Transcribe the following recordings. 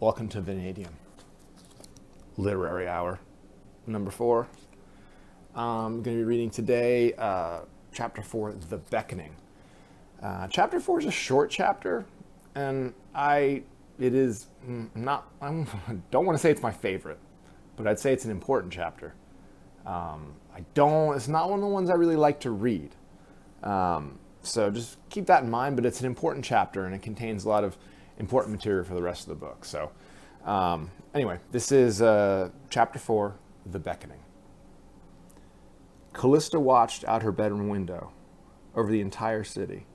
Welcome to Vanadium. Literary Hour, number 4. I'm going to be reading today Chapter 4, The Beckoning. Chapter 4 is a short chapter, and I don't want to say it's my favorite, but I'd say it's an important chapter. It's not one of the ones I really like to read. So just keep that in mind, but it's an important chapter, and it contains a lot of important material for the rest of the book. So anyway, this is Chapter 4, The Beckoning. Callista watched out her bedroom window over the entire city,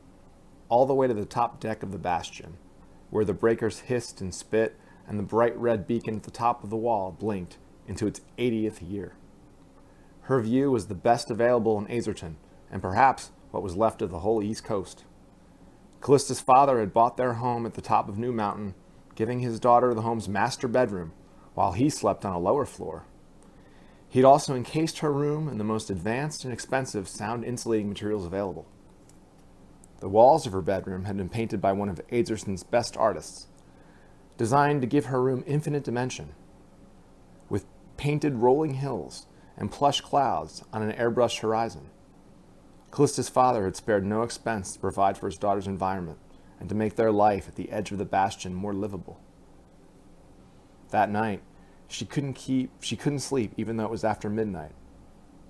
all the way to the top deck of the Bastion, where the breakers hissed and spit, and the bright red beacon at the top of the wall blinked into its 80th year. Her view was the best available in Azerton, and perhaps what was left of the whole East Coast. Callista's father had bought their home at the top of New Mountain, giving his daughter the home's master bedroom, while he slept on a lower floor. He'd also encased her room in the most advanced and expensive sound-insulating materials available. The walls of her bedroom had been painted by one of Azerton's best artists, designed to give her room infinite dimension, with painted rolling hills and plush clouds on an airbrushed horizon. Callista's father had spared no expense to provide for his daughter's environment and to make their life at the edge of the Bastion more livable. That night, she couldn't sleep even though it was after midnight.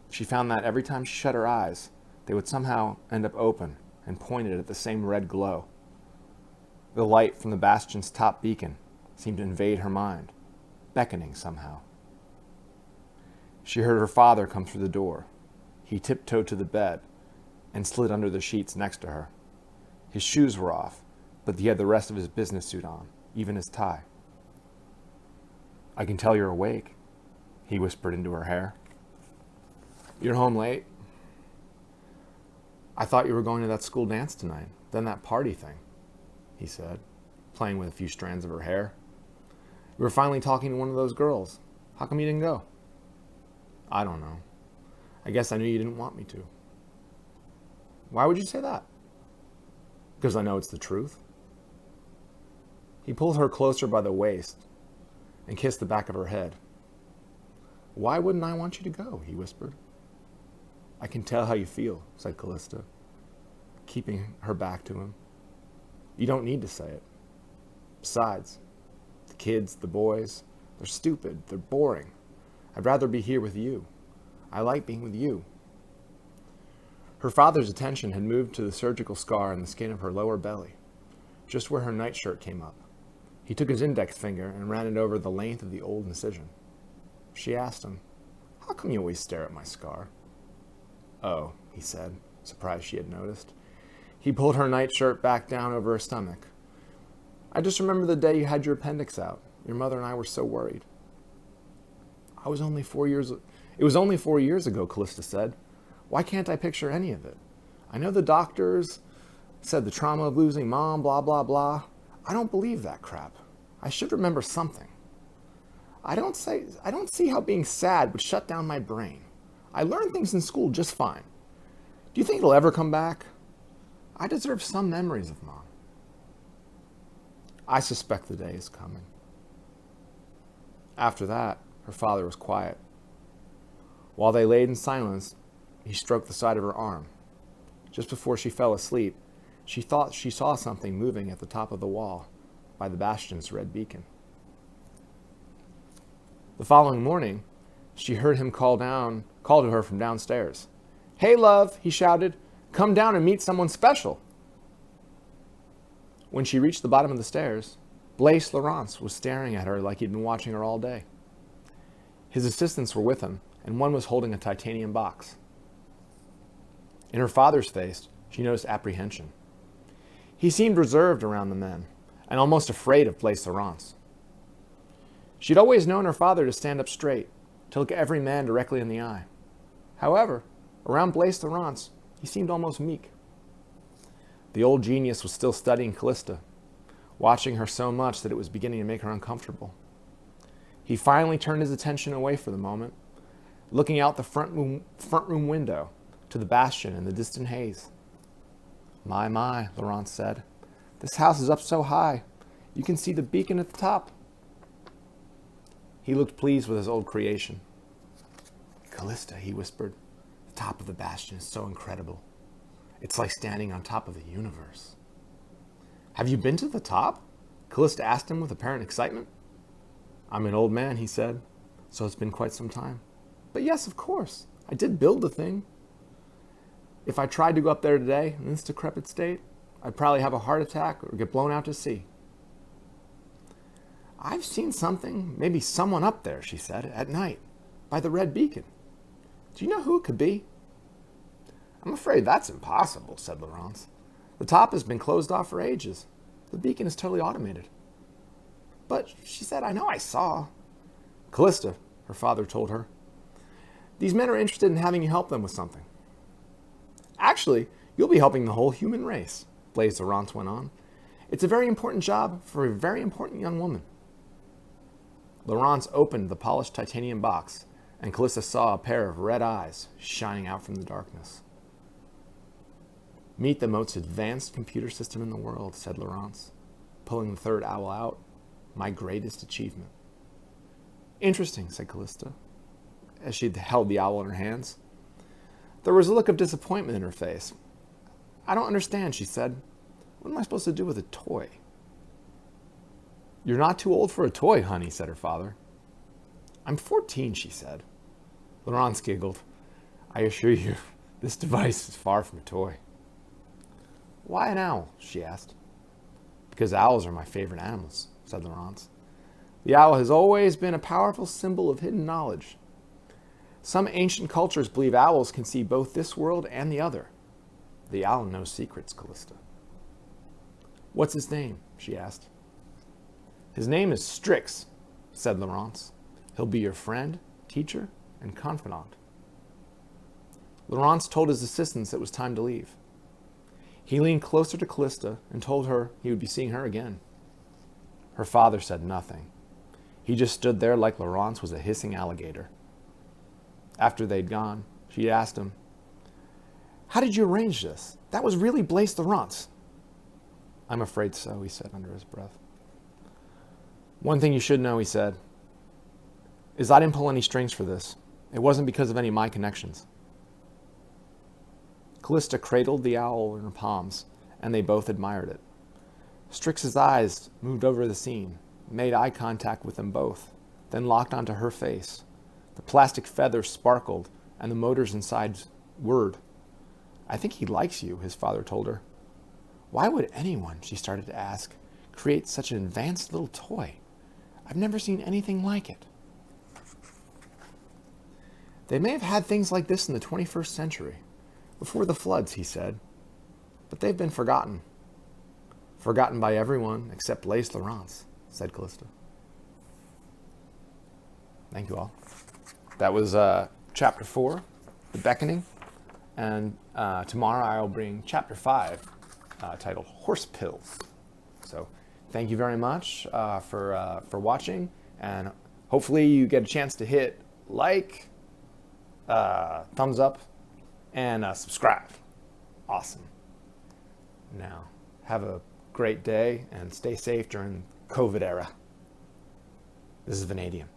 She found that every time she shut her eyes, they would somehow end up open and pointed at the same red glow. The light from the Bastion's top beacon seemed to invade her mind, beckoning somehow. She heard her father come through the door. He tiptoed to the bed and slid under the sheets next to her. His shoes were off, but he had the rest of his business suit on, even his tie. "I can tell you're awake," he whispered into her hair. "You're home late?" "I thought you were going to that school dance tonight, then that party thing," he said, playing with a few strands of her hair. "You were finally talking to one of those girls. How come you didn't go?" "I don't know. I guess I knew you didn't want me to." "Why would you say that?" "Because I know it's the truth." He pulled her closer by the waist and kissed the back of her head. "Why wouldn't I want you to go?" he whispered. "I can tell how you feel," said Callista, keeping her back to him. "You don't need to say it. Besides, the kids, the boys, they're stupid, they're boring. I'd rather be here with you. I like being with you." Her father's attention had moved to the surgical scar on the skin of her lower belly, just where her nightshirt came up. He took his index finger and ran it over the length of the old incision. She asked him, "How come you always stare at my scar?" "Oh," he said, surprised she had noticed. He pulled her nightshirt back down over her stomach. "I just remember the day you had your appendix out. Your mother and I were so worried." It was only 4 years ago, Callista said. "Why can't I picture any of it? I know the doctors said the trauma of losing mom, blah, blah, blah. I don't believe that crap. I should remember something. I don't see how being sad would shut down my brain. I learned things in school just fine. Do you think it'll ever come back? I deserve some memories of mom." "I suspect the day is coming." After that, her father was quiet. While they laid in silence, he stroked the side of her arm. Just before she fell asleep, she thought she saw something moving at the top of the wall by the Bastion's red beacon. The following morning, she heard him call to her from downstairs. "Hey, love," he shouted. "Come down and meet someone special." When she reached the bottom of the stairs, Blaise Laurence was staring at her like he'd been watching her all day. His assistants were with him, and one was holding a titanium box. In her father's face, she noticed apprehension. He seemed reserved around the men, and almost afraid of Blaise Laurence. She'd always known her father to stand up straight, to look every man directly in the eye. However, around Blaise Laurence, he seemed almost meek. The old genius was still studying Callista, watching her so much that it was beginning to make her uncomfortable. He finally turned his attention away for the moment, looking out the front room window to the Bastion in the distant haze. My, Laurence said. "This house is up so high, you can see the beacon at the top. He looked pleased with his old creation. Callista, he whispered, the top of the Bastion is so incredible. It's like standing on top of the universe. Have you been to the top? Callista asked him with apparent excitement. I'm an old man, he said, so it's been quite some time. But yes, of course, I did build the thing. If I tried to go up there today in this decrepit state, I'd probably have a heart attack or get blown out to sea. I've seen something, maybe someone up there, she said, at night, by the red beacon. Do you know who it could be? I'm afraid that's impossible, said Laurence. The top has been closed off for ages. The beacon is totally automated. But, she said, I know I saw. Callista, her father told her. These men are interested in having you help them with something. Actually, you'll be helping the whole human race, Blaise Laurence went on. It's a very important job for a very important young woman. Laurence opened the polished titanium box, and Callista saw a pair of red eyes shining out from the darkness. Meet the most advanced computer system in the world, said Laurence, pulling the third owl out. My greatest achievement. Interesting, said Callista, as she held the owl in her hands. There was a look of disappointment in her face. I don't understand, she said. What am I supposed to do with a toy? You're not too old for a toy, honey, said her father. I'm 14, she said. Laurence giggled. I assure you, this device is far from a toy. Why an owl? She asked. Because owls are my favorite animals, said Laurence. The owl has always been a powerful symbol of hidden knowledge. Some ancient cultures believe owls can see both this world and the other. The owl knows secrets, Callista. What's his name? She asked. His name is Strix, said Laurence. He'll be your friend, teacher, and confidant. Laurence told his assistants it was time to leave. He leaned closer to Callista and told her he would be seeing her again. Her father said nothing. He just stood there like Laurence was a hissing alligator. After they'd gone, she asked him, How did you arrange this? That was really Blaise Laurence. I'm afraid so, he said under his breath. One thing you should know, he said, is I didn't pull any strings for this. It wasn't because of any of my connections. Callista cradled the owl in her palms, and they both admired it. Strix's eyes moved over the scene, made eye contact with them both, then locked onto her face. The plastic feathers sparkled, and the motors inside whirred. I think he likes you, his father told her. Why would anyone, she started to ask, create such an advanced little toy? I've never seen anything like it. They may have had things like this in the 21st century, before the floods, he said, but they've been forgotten. Forgotten by everyone except Blaise Laurence, said Callista. Thank you all. That was Chapter 4, The Beckoning, and tomorrow I'll bring Chapter 5, titled Horse Pills. So thank you very much for watching, and hopefully you get a chance to hit like, thumbs up, and subscribe. Awesome. Now, have a great day and stay safe during COVID era. This is Vanadium.